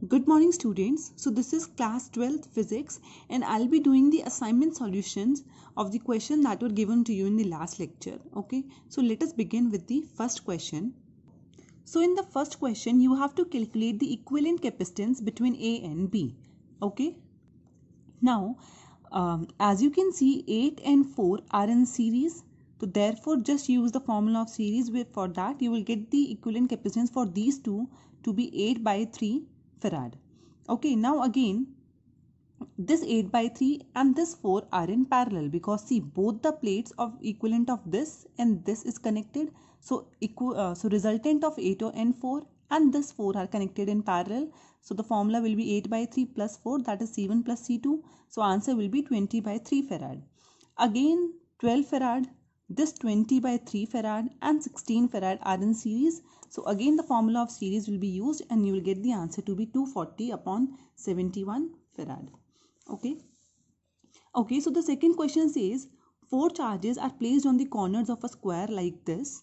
Good morning students. So this is class 12th physics and I'll be doing the assignment solutions of the question that were given to you in the last lecture. Okay. So let us begin with the first question. So in the first question you have to calculate the equivalent capacitance between A and B. Okay. Now as you can see 8 and 4 are in series. So therefore just use the formula of series. For that you will get the equivalent capacitance for these two to be 8 by 3 farad. Okay, now again this 8 by 3 and this 4 are in parallel because see both the plates of equivalent of this and this is connected. So resultant of 8 and 4 and this 4 are connected in parallel. So the formula will be 8 by 3 plus 4, that is C1 plus C2. So answer will be 20 by 3 farad. Again 12 farad, this 20 by 3 farad and 16 farad are in series. So again the formula of series will be used and you will get the answer to be 240 upon 71 farad. Okay, so the second question says 4 charges are placed on the corners of a square like this.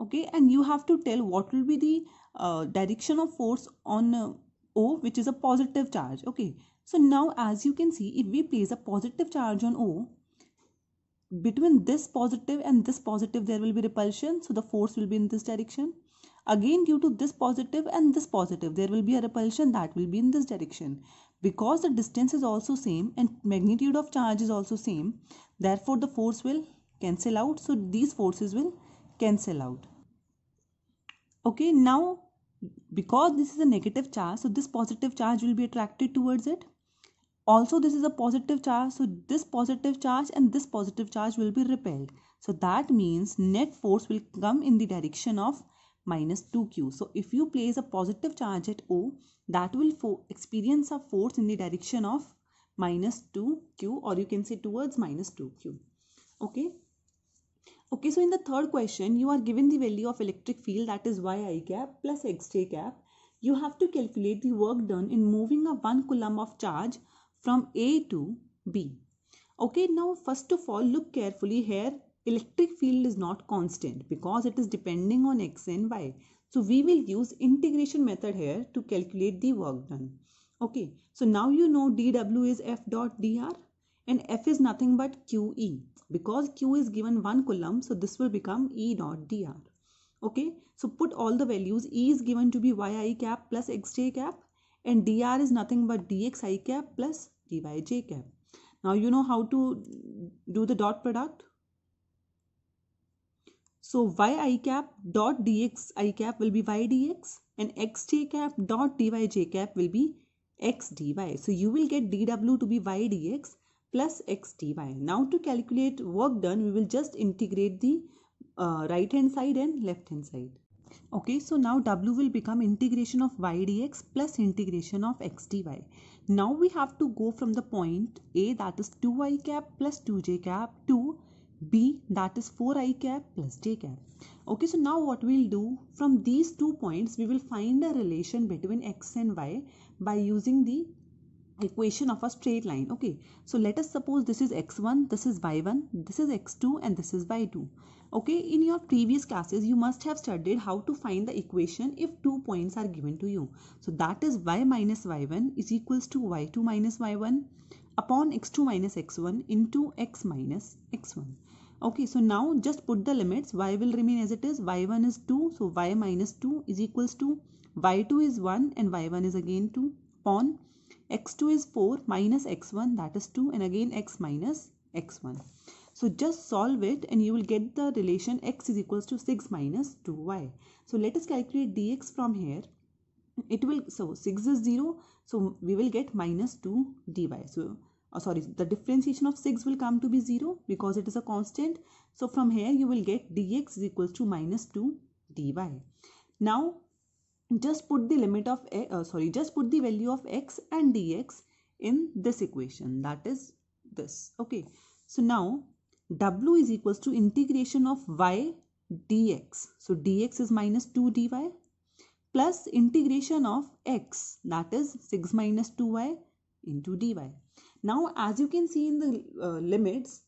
Okay, and you have to tell what will be the direction of force on O, which is a positive charge. Okay, so now as you can see, if we place a positive charge on O, between this positive and this positive there will be repulsion, so the force will be in this direction. Again due to this positive and this positive there will be a repulsion, that will be in this direction. Because the distance is also same and magnitude of charge is also same, therefore the force will cancel out, so these forces will cancel out. Okay, now because this is a negative charge, so this positive charge will be attracted towards it. Also this is a positive charge, so this positive charge and this positive charge will be repelled. So that means net force will come in the direction of minus 2q. So if you place a positive charge at O, that will experience a force in the direction of minus 2q, or you can say towards minus 2q. Okay. Okay, so in the third question, you are given the value of electric field, that is yi cap plus xj cap. You have to calculate the work done in moving a 1 coulomb of charge from A to B. Okay, now first of all look carefully here. Electric field is not constant because it is depending on x and y. So we will use integration method here to calculate the work done. Okay, so now you know dw is f dot dr and f is nothing but qe. Because q is given 1 coulomb, so this will become e dot dr. Okay, so put all the values. E is given to be yi cap plus xj cap and dr is nothing but dx I cap plus dy j cap. Now you know how to do the dot product. So yi cap dot dx I cap will be y dx and xj cap dot dy j cap will be x dy. So you will get dw to be y dx plus x dy. Now to calculate work done, we will just integrate the right hand side and left hand side. Okay, so now w will become integration of y dx plus integration of x dy. Now we have to go from the point A, that is 2i cap plus 2j cap, to B, that is 4i cap plus j cap. Okay, so now what we'll do, from these 2 points we will find a relation between x and y by using the equation of a straight line. Okay, so let us suppose this is x1, this is y1, this is x2 and this is y2. Okay, in your previous classes you must have studied how to find the equation if 2 points are given to you. So that is y minus y1 is equals to y2 minus y1 upon x2 minus x1 into x minus x1. Okay, so now just put the limits. Y will remain as it is. Y1 is 2, so y minus 2 is equals to y2 is 1 and y1 is again 2 upon x2 is 4 minus x1, that is 2, and again x minus x1. So just solve it and you will get the relation x is equals to 6 minus 2y. So let us calculate dx from here. It will, so 6 is 0, so we will get minus 2 dy. So the differentiation of 6 will come to be 0 because it is a constant. So from here you will get dx is equals to minus 2 dy. Now just put the limit of just put the value of x and dx in this equation, that is this. Okay, so now w is equals to integration of y dx. So dx is minus 2 dy plus integration of x, that is 6 minus 2y into dy. Now as you can see in the limits,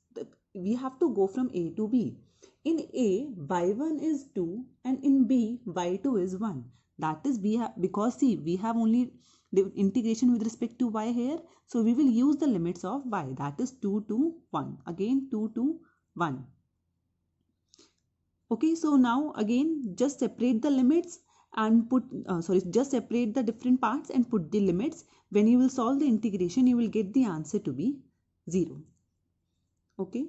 we have to go from a to b. In a, y1 is 2 and in b, y2 is 1. That is we have, because see we have only the integration with respect to y here. So we will use the limits of y, that is 2 to 1. Again 2 to 1. Okay, so now again just separate the limits and put just separate the different parts and put the limits. When you will solve the integration, you will get the answer to be 0. Okay.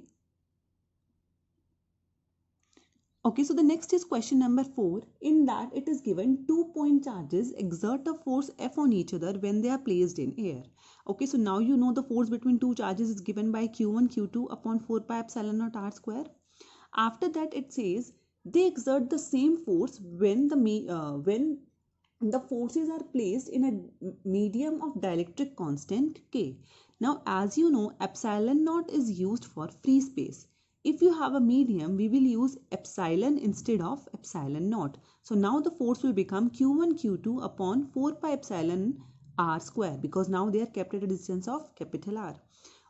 Okay, so the next is question number 4. In that it is given 2-point charges exert a force F on each other when they are placed in air. Okay, so now you know the force between two charges is given by Q1 Q2 upon 4 pi epsilon naught r square. After that it says they exert the same force when the forces are placed in a medium of dielectric constant K. Now as you know, epsilon naught is used for free space. If you have a medium, we will use epsilon instead of epsilon naught. So now the force will become Q1 Q2 upon 4 pi epsilon r square, because now they are kept at a distance of capital R.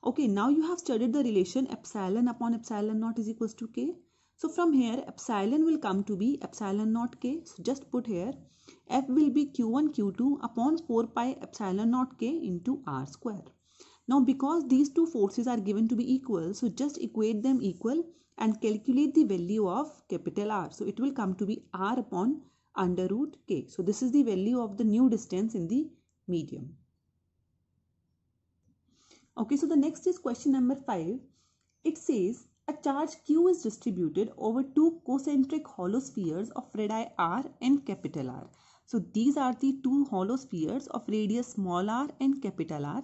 Okay, now you have studied the relation epsilon upon epsilon naught is equals to K. So from here epsilon will come to be epsilon naught K. So just put here F will be Q1 Q2 upon 4 pi epsilon naught K into R square. Now because these two forces are given to be equal, so just equate them equal and calculate the value of capital R. So it will come to be R upon under root K. So this is the value of the new distance in the medium. Okay, so the next is question number 5. It says a charge Q is distributed over two concentric hollow spheres of radii R and capital R. So these are the two hollow spheres of radius small r and capital R,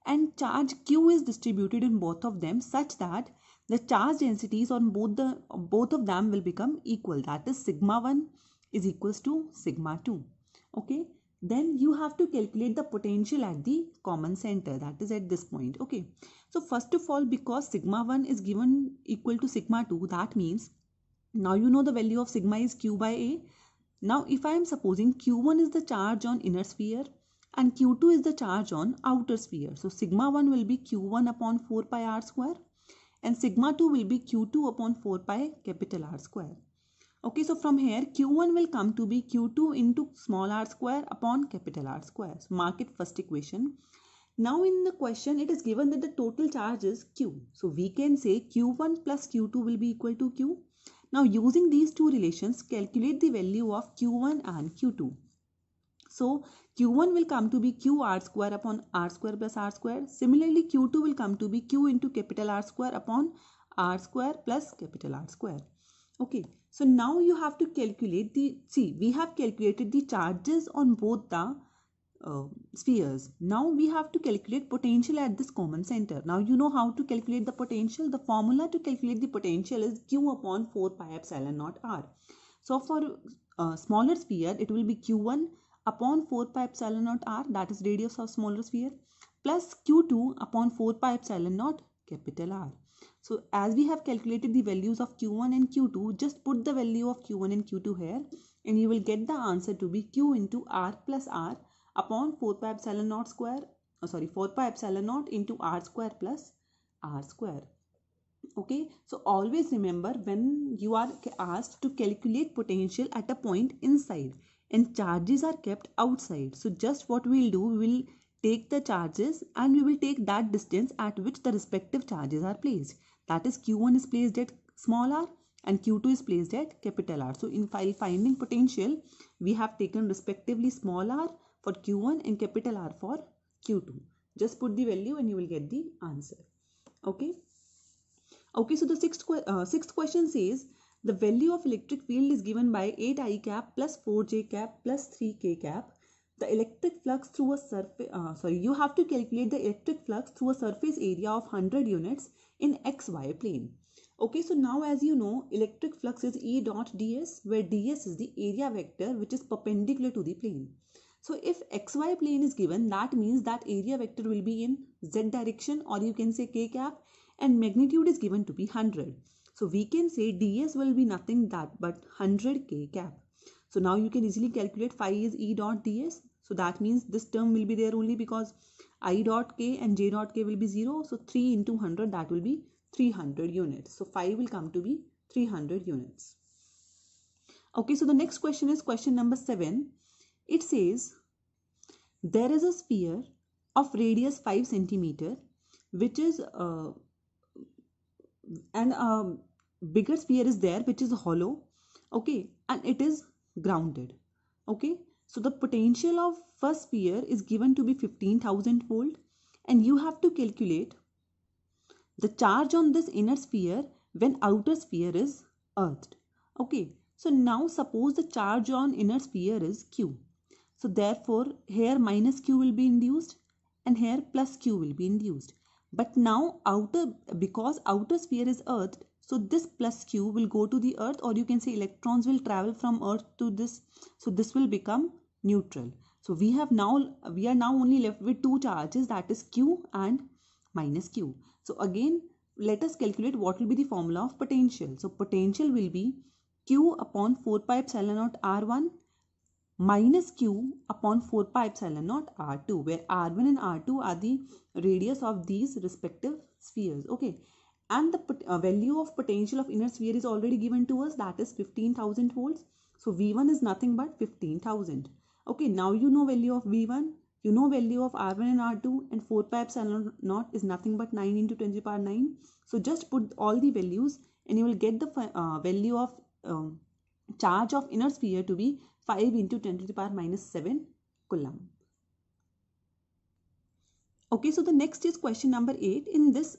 and charge Q is distributed in both of them such that the charge densities on both of them will become equal, that is sigma 1 is equals to sigma 2. Okay, then you have to calculate the potential at the common center, that is at this point. Okay, so first of all, because sigma 1 is given equal to sigma 2, that means now you know the value of sigma is Q by A. Now if I am supposing Q1 is the charge on inner sphere and Q2 is the charge on outer sphere, so sigma 1 will be Q1 upon 4 pi r square and sigma 2 will be Q2 upon 4 pi capital R square. Okay, so from here Q1 will come to be Q2 into small r square upon capital R square. So mark it first equation. Now in the question it is given that the total charge is Q. So we can say Q1 plus Q2 will be equal to Q. Now using these two relations, calculate the value of Q1 and Q2. So Q1 will come to be Q r square upon r square plus r square. Similarly Q2 will come to be Q into capital R square upon r square plus capital R square. Okay, so now you have to calculate we have calculated the charges on both the spheres. Now we have to calculate potential at this common center. Now you know how to calculate the potential. The formula to calculate the potential is Q upon 4 pi epsilon naught r. So for smaller sphere it will be Q1 upon 4 pi epsilon naught r, that is radius of smaller sphere, plus Q2 upon 4 pi epsilon naught capital R. So as we have calculated the values of Q1 and Q2, just put the value of Q1 and Q2 here and you will get the answer to be Q into R plus R upon 4 pi epsilon naught square, 4 pi epsilon naught into R square plus R square. Okay, so always remember when you are asked to calculate potential at a point inside and charges are kept outside. So just what we will do, we will take the charges and we will take that distance at which the respective charges are placed. That is Q1 is placed at small r and Q2 is placed at capital R. So in finding potential, we have taken respectively small r for Q1 and capital R for Q2. Just put the value and you will get the answer. Okay. Okay, so the sixth question says the value of electric field is given by 8I cap plus 4J cap plus 3K cap. The electric flux through a surface, you have to calculate the electric flux through a surface area of 100 units in XY plane. Okay, so now as you know, electric flux is E dot ds, where ds is the area vector which is perpendicular to the plane. So if XY plane is given, that means that area vector will be in Z direction, or you can say K cap, and magnitude is given to be 100. So we can say ds will be nothing but 100 K cap. So now you can easily calculate phi is E dot ds. So that means this term will be there only because I dot K and J dot K will be 0. So 3 into 100, that will be 300 units. So phi will come to be 300 units. Okay, so the next question is question number 7. It says There is a sphere of radius 5 centimeter, which is and a bigger sphere is there which is hollow, okay, and it is grounded, okay. So the potential of first sphere is given to be 15,000 volt, and you have to calculate the charge on this inner sphere when outer sphere is earthed, okay. So now suppose the charge on inner sphere is q, so therefore here minus q will be induced and here plus q will be induced. But now because outer sphere is earthed, so this plus q will go to the earth, or you can say electrons will travel from earth to this, so this will become neutral. So we are now only left with two charges, that is q and minus q. So again let us calculate what will be the formula of potential. So potential will be q upon 4 pi epsilon naught r1 minus q upon 4 pi epsilon naught r2, where r1 and r2 are the radius of these respective spheres, okay. And the value of potential of inner sphere is already given to us, that is 15,000 volts. So v1 is nothing but 15,000, okay. Now you know value of v1, you know value of r1 and r2, and 4 pi epsilon naught is nothing but 9 into 10 to the power 9. So just put all the values and you will get the value of charge of inner sphere to be 5 into 10 to the power minus 7 coulomb. Okay, so the next is question number 8. In this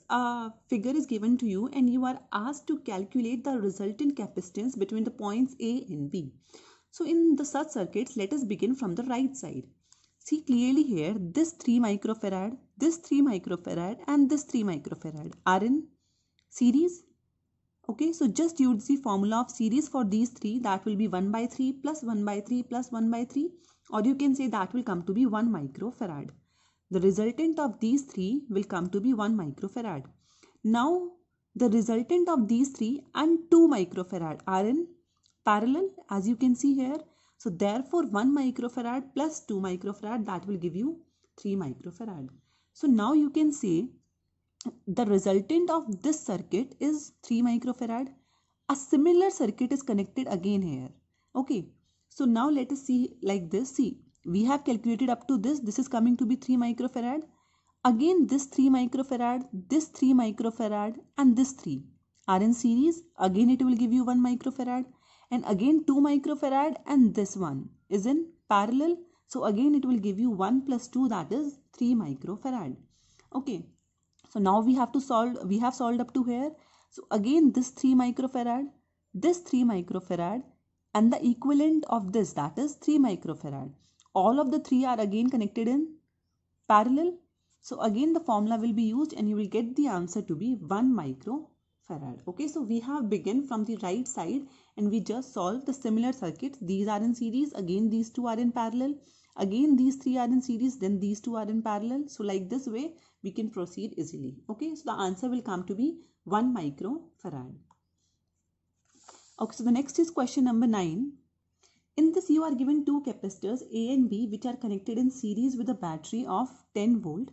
figure is given to you and you are asked to calculate the resultant capacitance between the points A and B. So in the such circuits, let us begin from the right side. See clearly here, this 3 microfarad, this 3 microfarad and this 3 microfarad are in series. Okay, so just use the formula of series for these three, that will be 1 by 3 plus 1 by 3 plus 1 by 3, or you can say that will come to be 1 microfarad. The resultant of these three will come to be 1 microfarad. Now the resultant of these three and 2 microfarad are in parallel, as you can see here. So therefore 1 microfarad plus 2 microfarad, that will give you 3 microfarad. So now you can say the resultant of this circuit is 3 microfarad. A similar circuit is connected again here, okay. So now let us see like this. See, we have calculated up to this is coming to be 3 microfarad. Again this 3 microfarad, this 3 microfarad and this 3 are in series. Again it will give you 1 microfarad, and again 2 microfarad and this one is in parallel. So again it will give you 1 plus 2, that is 3 microfarad, okay. So now we have solved up to here. So again this 3 microfarad, this 3 microfarad and the equivalent of this, that is 3 microfarad. All of the three are again connected in parallel. So again the formula will be used and you will get the answer to be 1 microfarad. Okay, so we have begun from the right side and we just solved the similar circuits. These are in series, again these two are in parallel. Again these three are in series, then these two are in parallel. So like this way we can proceed easily. Okay, so the answer will come to be 1 microfarad. Okay, so the next is question number 9. In this you are given two capacitors A and B which are connected in series with a battery of 10 volt.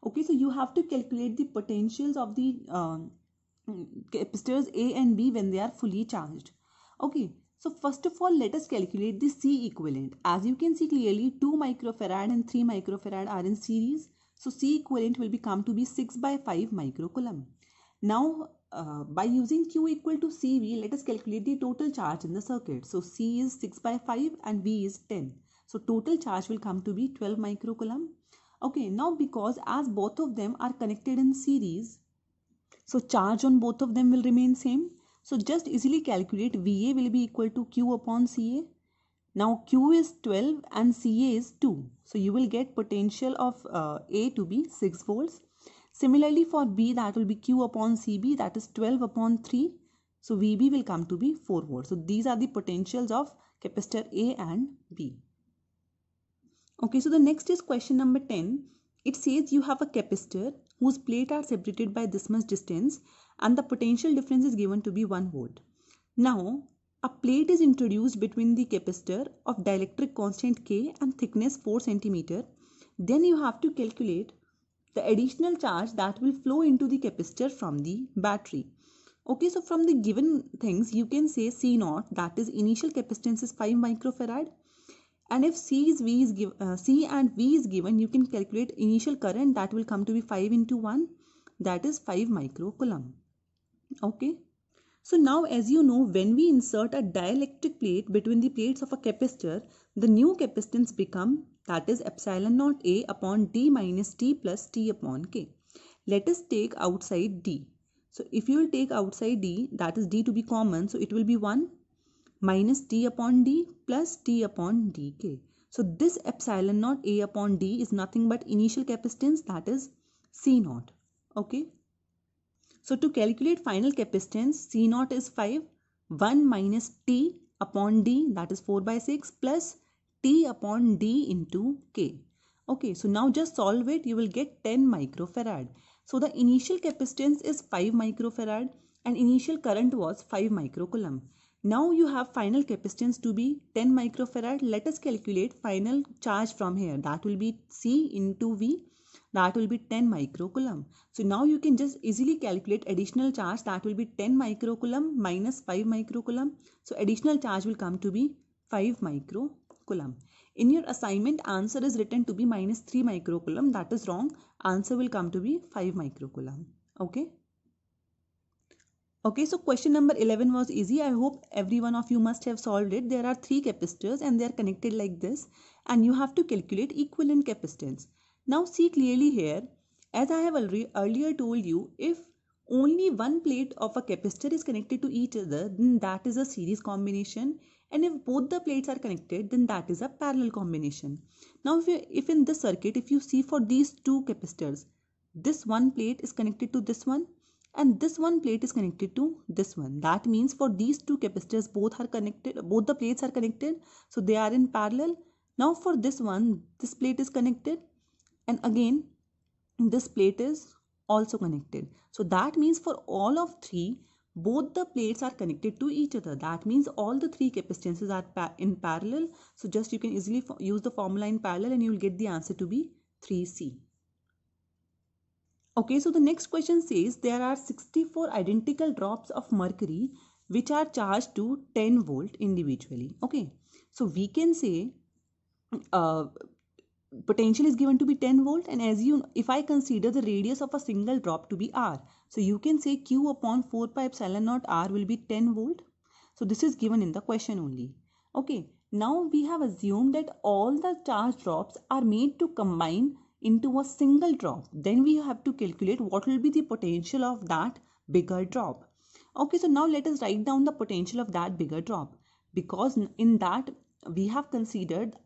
Okay, so you have to calculate the potentials of the capacitors A and B when they are fully charged. Okay, so first of all let us calculate the C equivalent. As you can see clearly, 2 microfarad and 3 microfarad are in series. So C equivalent will become to be 6 by 5 microcoulomb. Now by using Q equal to CV, let us calculate the total charge in the circuit. So C is 6 by 5 and V is 10. So total charge will come to be 12 microcoulomb. Okay, now because as both of them are connected in series, so charge on both of them will remain same. So just easily calculate VA will be equal to Q upon CA. Now Q is 12 and CA is 2. So you will get potential of A to be 6 volts. Similarly for B, that will be Q upon CB, that is 12 upon 3. So VB will come to be 4 volts. So these are the potentials of capacitor A and B. Okay, so the next is question number 10. It says you have a capacitor whose plate are separated by this much distance and the potential difference is given to be 1 volt. Now, a plate is introduced between the capacitor of dielectric constant K and thickness 4 cm. Then you have to calculate the additional charge that will flow into the capacitor from the battery. Okay, so from the given things you can say C0, that is initial capacitance is 5 microfarad, And if C and V is given, you can calculate initial current, that will come to be 5 into 1, that is 5 microcoulomb. Okay. So now, as you know, when we insert a dielectric plate between the plates of a capacitor, the new capacitance become, that is epsilon naught A upon D minus T plus T upon K. Let us take outside D. So if you will take outside D, that is D to be common, so it will be 1 minus T upon D plus T upon dk. So this epsilon naught A upon D is nothing but initial capacitance, that is C naught. Okay. So to calculate final capacitance, C naught is 5, 1 minus T upon D, that is 4 by 6, plus T upon D into K. Okay, so now just solve it, you will get 10 microfarad. So the initial capacitance is 5 microfarad and initial current was 5 microcoulomb. Now you have final capacitance to be 10 microfarad. Let us calculate final charge from here. That will be C into V. That will be 10 microcoulomb. So now you can just easily calculate additional charge. That will be 10 microcoulomb minus 5 microcoulomb. So additional charge will come to be 5 microcoulomb. In your assignment, answer is written to be minus 3 microcoulomb. That is wrong. Answer will come to be 5 microcoulomb. Okay. Okay, so question number 11 was easy. I hope every one of you must have solved it. There are 3 capacitors and they are connected like this, and you have to calculate equivalent capacitance. Now see clearly here, as I have earlier told you, if only one plate of a capacitor is connected to each other, then that is a series combination, and if both the plates are connected, then that is a parallel combination. Now if in this circuit, if you see for these two capacitors, this one plate is connected to this one and this one plate is connected to this one. That means for these two capacitors, both the plates are connected, so they are in parallel. Now for this one, this plate is connected, and again this plate is also connected. So that means for all of three, both the plates are connected to each other. That means all the three capacitances are in parallel. So just you can easily use the formula in parallel and you will get the answer to be 3C. Okay, so the next question says there are 64 identical drops of mercury which are charged to 10 volt individually. Okay, so we can say potential is given to be 10 volt, and as you, if I consider the radius of a single drop to be r, so you can say q upon 4 pi epsilon naught r will be 10 volt. So this is given in the question only. Okay, now we have assumed that all the charge drops are made to combine into a single drop. Then we have to calculate what will be the potential of that bigger drop. Okay, so now let us write down the potential of that bigger drop, because in that we have considered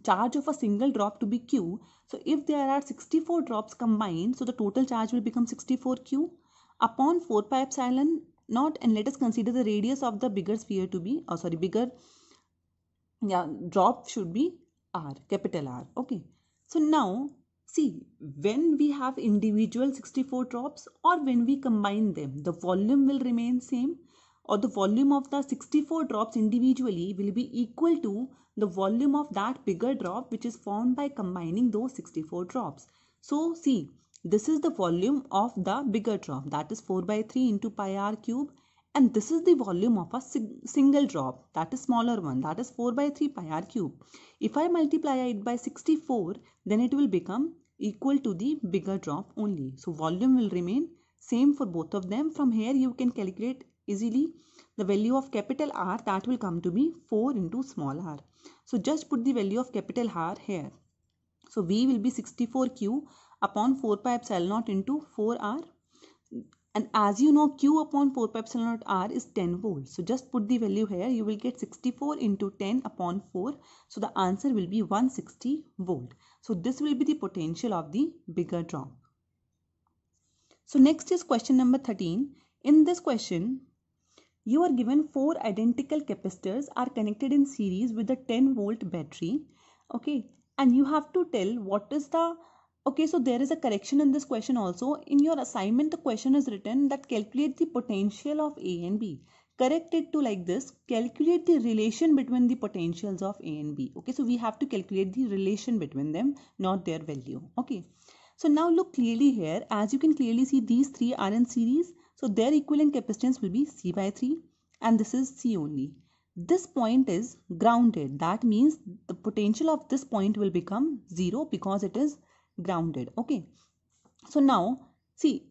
charge of a single drop to be q. So if there are 64 drops combined, so the total charge will become 64q upon 4 pi epsilon naught, and let us consider the radius of the bigger sphere to be drop should be r, capital R. Okay, so now see, when we have individual 64 drops or when we combine them, the volume will remain same, or the volume of the 64 drops individually will be equal to the volume of that bigger drop which is formed by combining those 64 drops. So see, this is the volume of the bigger drop, that is 4 by 3 into pi r cube, and this is the volume of a single drop, that is smaller one, that is 4 by 3 pi r cube. If I multiply it by 64, then it will become equal to the bigger drop only. So volume will remain same for both of them. From here you can calculate easily the value of capital R, that will come to be 4 into small r. So just put the value of capital R here. So V will be 64Q upon 4 pi epsilon naught into 4R. And as you know, Q upon 4 pi epsilon naught R is 10 volts. So just put the value here. You will get 64 into 10 upon 4. So the answer will be 160 volt. So this will be the potential of the bigger drop. So next is question number 13. In this question, you are given 4 identical capacitors are connected in series with a 10 volt battery. Okay, and you have to tell what is the, okay, so there is a correction in this question also. In your assignment, the question is written that calculate the potential of A and B. Correct it to like this, calculate the relation between the potentials of A and B. Okay, so we have to calculate the relation between them, not their value. Okay, so now look clearly here. As you can clearly see, these three are in series. So their equivalent capacitance will be C by 3, and this is C only. this point is grounded. That means the potential of this point will become 0 because it is grounded. Okay. So now see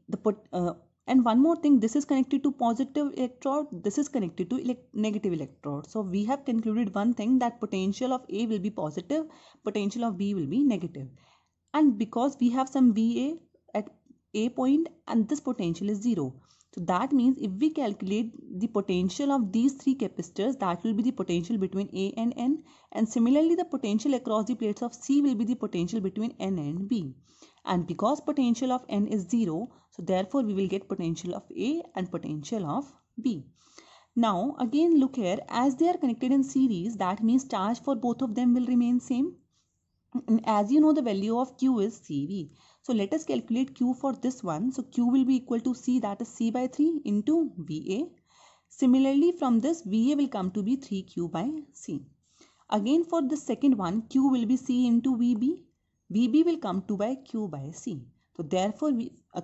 and one more thing, this is connected to positive electrode, this is connected to negative electrode. So we have concluded one thing, that potential of A will be positive, potential of B will be negative. And because we have some VA at A point and this potential is 0. So that means if we calculate the potential of these three capacitors, that will be the potential between A and N. And similarly, the potential across the plates of C will be the potential between N and B. And because potential of N is 0, so therefore we will get potential of A and potential of B. Now again look here, as they are connected in series, that means charge for both of them will remain same. And as you know, the value of Q is CV. So let us calculate Q for this one. So Q will be equal to C, that is C by 3 into VA. Similarly, from this VA will come to be 3Q by C. Again for the second one, Q will be C into VB. VB will come to by Q by C. So therefore,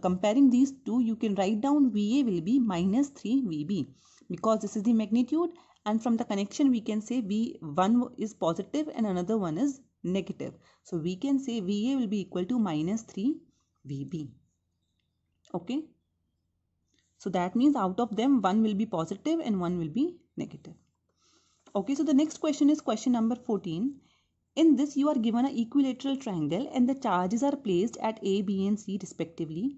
comparing these two, you can write down VA will be minus 3 VB because this is the magnitude, and from the connection we can say one is positive and another one is negative. So we can say VA will be equal to minus 3 VB. Okay. So that means out of them, one will be positive and one will be negative. Okay. So the next question is question number 14. In this, you are given an equilateral triangle and the charges are placed at A, B and C respectively.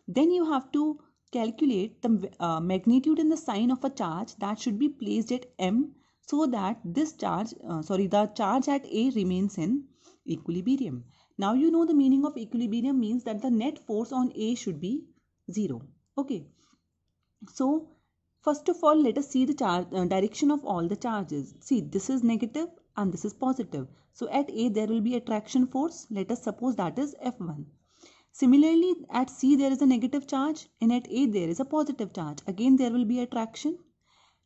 Then you have to calculate the magnitude and the sign of a charge that should be placed at M so that this charge, the charge at A remains in equilibrium. Now you know the meaning of equilibrium means that the net force on A should be 0. Okay. So first of all, let us see the direction of all the charges. See, this is negative and this is positive. So at A there will be attraction force. Let us suppose that is F1. Similarly, at C there is a negative charge and at A there is a positive charge. Again there will be attraction.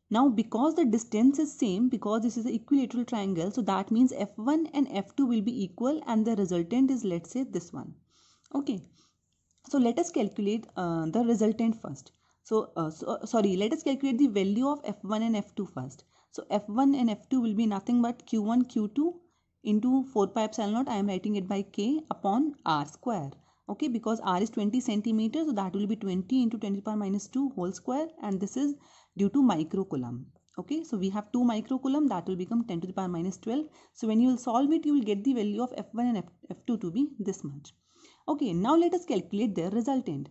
Now because the distance is same, because this is an equilateral triangle, so that means F1 and F2 will be equal and the resultant is, let's say, this one. Okay. So let us calculate the resultant first. Let us calculate the value of F1 and F2 first. So F1 and F2 will be nothing but Q1 Q2 into 4 pi epsilon naught. I am writing it by K upon R square. Okay, because R is 20 centimeters, so that will be 20 into 10 to the power minus 2 whole square, and this is due to microcoulomb. Okay, so we have 2 microcoulomb, that will become 10 to the power minus 12. So when you will solve it, you will get the value of F1 and F2 to be this much. Okay, now let us calculate their resultant.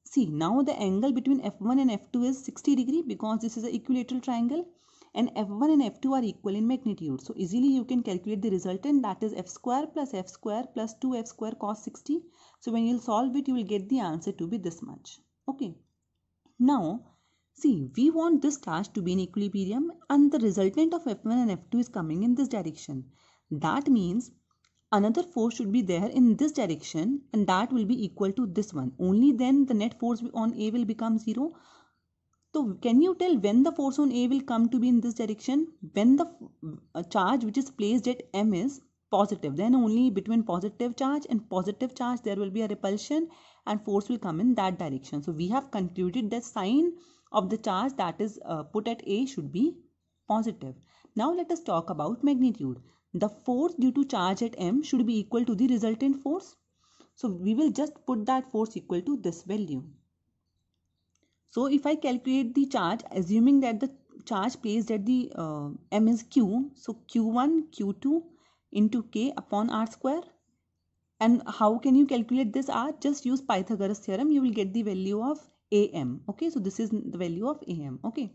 See, now the angle between F1 and F2 is 60 degree because this is an equilateral triangle, and F1 and F2 are equal in magnitude. So easily you can calculate the resultant, that is F square plus 2F square cos 60. So when you will solve it, you will get the answer to be this much. Okay. Now, see, we want this charge to be in equilibrium and the resultant of F1 and F2 is coming in this direction. That means another force should be there in this direction and that will be equal to this one. Only then the net force on A will become 0. So can you tell when the force on A will come to be in this direction? When the charge which is placed at M is positive, then only between positive charge and positive charge there will be a repulsion and force will come in that direction. So we have concluded that sign of the charge that is put at A should be positive. Now let us talk about magnitude. The force due to charge at M should be equal to the resultant force. So we will just put that force equal to this value. So if I calculate the charge, assuming that the charge placed at the M is Q, so Q1 Q2 into K upon R square. And how can you calculate this R? Just use Pythagoras theorem. You will get the value of AM. Okay, so this is the value of AM. Okay,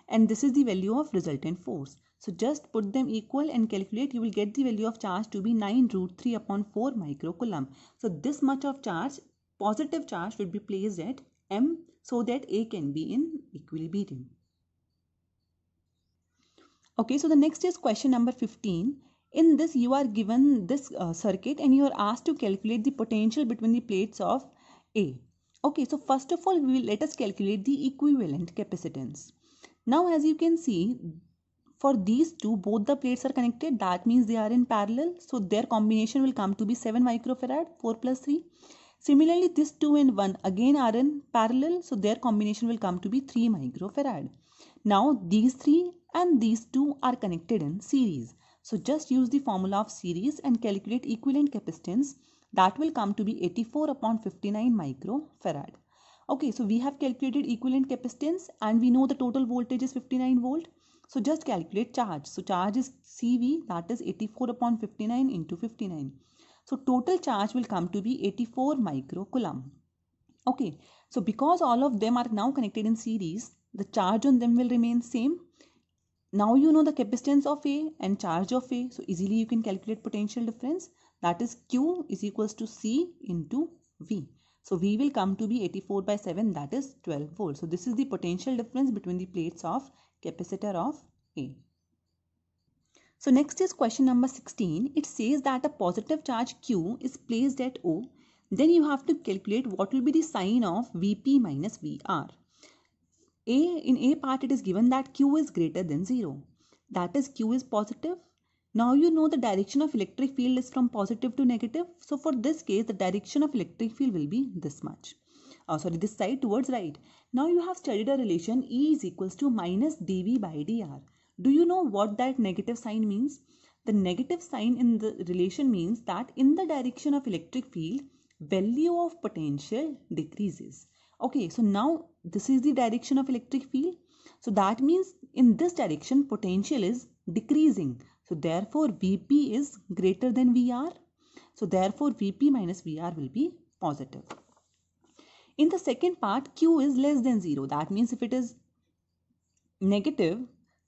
and this is the value of resultant force. So just put them equal and calculate. You will get the value of charge to be 9 root 3 upon 4 microcoulomb. So this much of charge, positive charge, will be placed at M so that A can be in equilibrium. Okay, so the next is question number 15. In this, you are given this circuit and you are asked to calculate the potential between the plates of A. Okay, so first of all, let us calculate the equivalent capacitance. Now, as you can see, for these two, both the plates are connected. That means they are in parallel. So their combination will come to be 7 microfarad, 4 plus 3. Similarly, this 2 and 1 again are in parallel. So their combination will come to be 3 microfarad. Now these three and these two are connected in series. So just use the formula of series and calculate equivalent capacitance. That will come to be 84 upon 59 microfarad. Okay, so we have calculated equivalent capacitance and we know the total voltage is 59 volt. So just calculate charge. So charge is CV, that is 84 upon 59 into 59. So total charge will come to be 84 microcoulomb. Okay, so because all of them are now connected in series, the charge on them will remain same. Now you know the capacitance of A and charge of A. So easily you can calculate potential difference. That is Q is equals to C into V. So V will come to be 84 by 7, that is 12 volts. So this is the potential difference between the plates of capacitor of A. So next is question number 16. It says that a positive charge Q is placed at O. Then you have to calculate what will be the sign of Vp minus Vr. In A part it is given that Q is greater than 0. That is Q is positive. Now you know the direction of electric field is from positive to negative. So for this case the direction of electric field will be this much. This side towards right. Now you have studied a relation E is equals to minus dV by dr. Do you know what that negative sign means? The negative sign in the relation means that in the direction of electric field, value of potential decreases. Okay, so now this is the direction of electric field. So that means in this direction potential is decreasing. So therefore Vp is greater than Vr. So therefore Vp minus Vr will be positive. In the second part, Q is less than 0. That means if it is negative,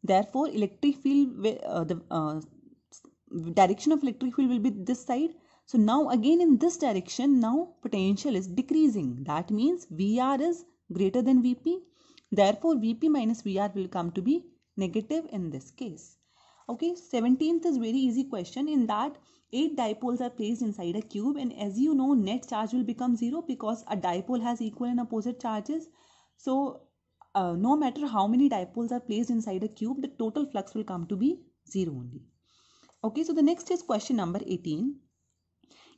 therefore electric field, direction of electric field will be this side. So now again in this direction, now potential is decreasing. That means Vr is greater than Vp. Therefore Vp minus Vr will come to be negative in this case. Okay, 17th is very easy question. In that 8 dipoles are placed inside a cube, and as you know net charge will become 0 because a dipole has equal and opposite charges. So no matter how many dipoles are placed inside a cube, the total flux will come to be 0 only. Okay, so the next is question number 18.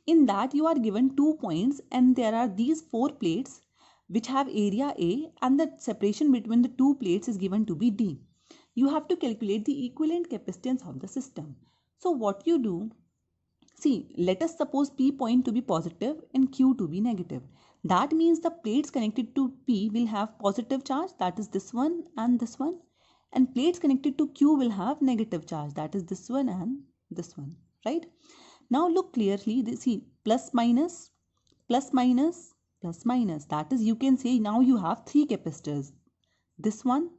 In that you are given 2 points and there are these 4 plates which have area A and the separation between the 2 plates is given to be D. You have to calculate the equivalent capacitance of the system. So what you do, see, let us suppose P point to be positive and Q to be negative. That means the plates connected to P will have positive charge, that is this one and this one, and plates connected to Q will have negative charge, that is this one and this one, right? Now look clearly, see, plus minus, plus minus, plus minus. That is, you can say now you have 3 capacitors, this one,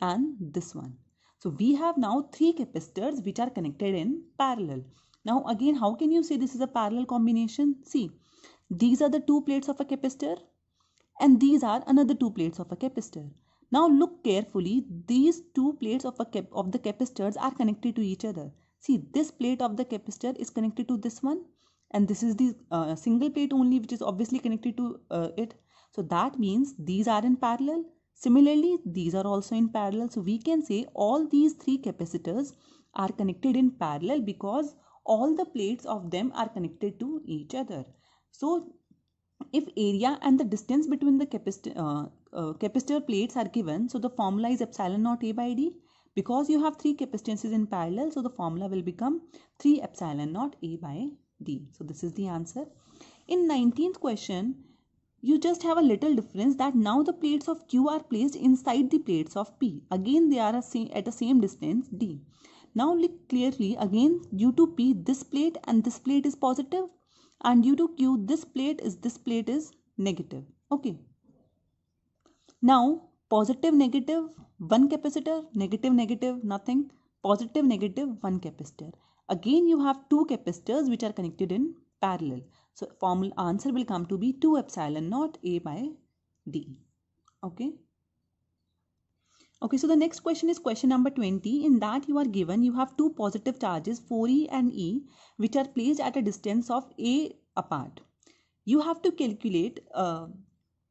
and this one. So we have now 3 capacitors which are connected in parallel. Now again, how can you say this is a parallel combination? See, these are the 2 plates of a capacitor and these are another 2 plates of a capacitor. Now look carefully, these 2 plates of the capacitors are connected to each other. See, this plate of the capacitor is connected to this one and this is the single plate only which is obviously connected to it. So that means these are in parallel. Similarly, these are also in parallel. So we can say all these 3 capacitors are connected in parallel because all the plates of them are connected to each other. So if area and the distance between the capacitor plates are given, so the formula is epsilon naught A by D. Because you have 3 capacitances in parallel, so the formula will become 3 epsilon naught A by D. So this is the answer. In 19th question, you just have a little difference that now the plates of Q are placed inside the plates of P. Again, they are at the same distance D. Now look clearly, again due to P, this plate and this plate is positive, and due to Q, this plate is negative. Okay. Now positive negative 1 capacitor, negative negative nothing, positive negative 1 capacitor. Again you have 2 capacitors which are connected in parallel. So formula answer will come to be 2 epsilon naught A by D. Okay. Okay, so the next question is question number 20. In that you are given, you have 2 positive charges 4E and E which are placed at a distance of A apart. You have to calculate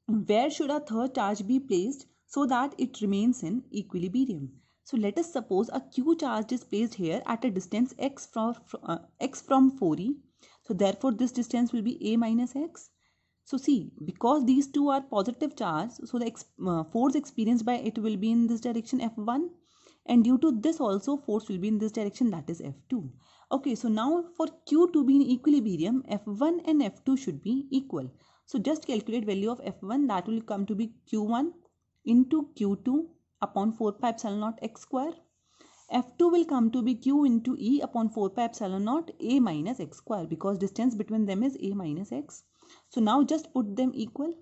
where should a third charge be placed so that it remains in equilibrium. So let us suppose a Q charge is placed here at a distance x from 4E. So therefore this distance will be A minus x. So see, because these two are positive charge, so the force experienced by it will be in this direction F1, and due to this also force will be in this direction, that is F2. Okay, so now for Q to be in equilibrium, F1 and F2 should be equal. So just calculate value of F1, that will come to be Q1 into Q2 upon 4 pi epsilon naught x square. F2 will come to be Q into E upon 4 pi epsilon naught A minus x square, because distance between them is A minus x. So now just put them equal.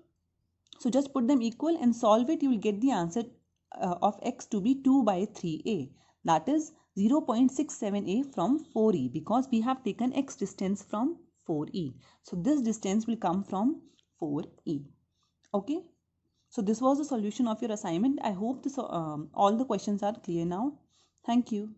So just put them equal and solve it. You will get the answer of x to be 2 by 3a. That is 0.67a from 4e, because we have taken x distance from 4e. So this distance will come from 4e. Okay. So this was the solution of your assignment. I hope this all the questions are clear now. Thank you.